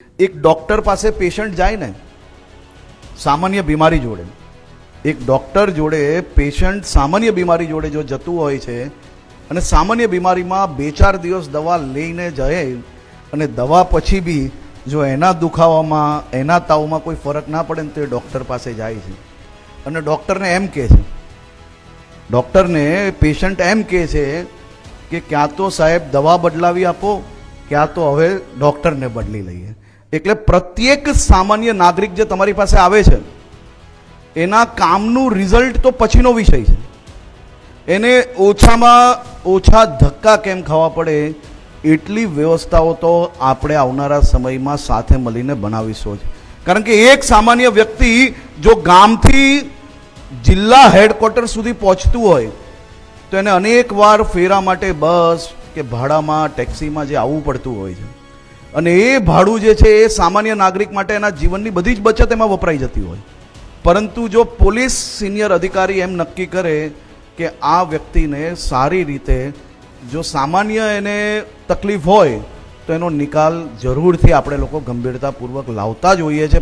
એક ડૉક્ટર પાસે પેશન્ટ જાય ને સામાન્ય બીમારી જોડે, એક ડૉક્ટર જોડે પેશન્ટ સામાન્ય બીમારી જોડે જો જતું હોય છે અને સામાન્ય બીમારીમાં 2-4 દિવસ દવા લઈને જાય અને દવા પછી બી જો એના દુખાવામાં એના તાવમાં કોઈ ફરક ના પડે ને તો એ ડૉક્ટર પાસે જાય છે અને ડૉક્ટરને એમ કહે છે, ડૉક્ટરને પેશન્ટ એમ કહે છે કે ક્યાં તો સાહેબ દવા બદલાવી આપો, ક્યાં તો હવે ડૉક્ટરને બદલી લઈએ. એટલે પ્રત્યેક સામાન્ય નાગરિક જે તમારી પાસે આવે છે એના કામનું રિઝલ્ટ તો પછીનો વિષય છે. એને ઓછામાં ઓછા ધક્કા કેમ ખાવા પડે એટલી વ્યવસ્થાઓ તો આપણે આવનારા સમયમાં સાથે મળીને બનાવીશું જ. કારણ કે એક સામાન્ય વ્યક્તિ જો ગામથી જિલ્લા હેડક્વાર્ટર સુધી પહોંચતું હોય તો એને અનેક વાર ફેરા માટે બસ કે ભાડામાં ટેક્સીમાં જે આવવું પડતું હોય છે અને એ ભાડું જે છે એ સામાન્ય નાગરિક માટે એના જીવનની બધી જ બચત એમાં વપરાઈ જતી હોય. પરંતુ જો પોલીસ સિનિયર અધિકારી એમ નક્કી કરે કે આ વ્યક્તિને સારી રીતે જો સામાન્ય એને તકલીફ હોય તો એનો નિકાલ જરૂરથી આપણે લોકો ગંભીરતાપૂર્વક લાવતા જ હોઈએ છીએ.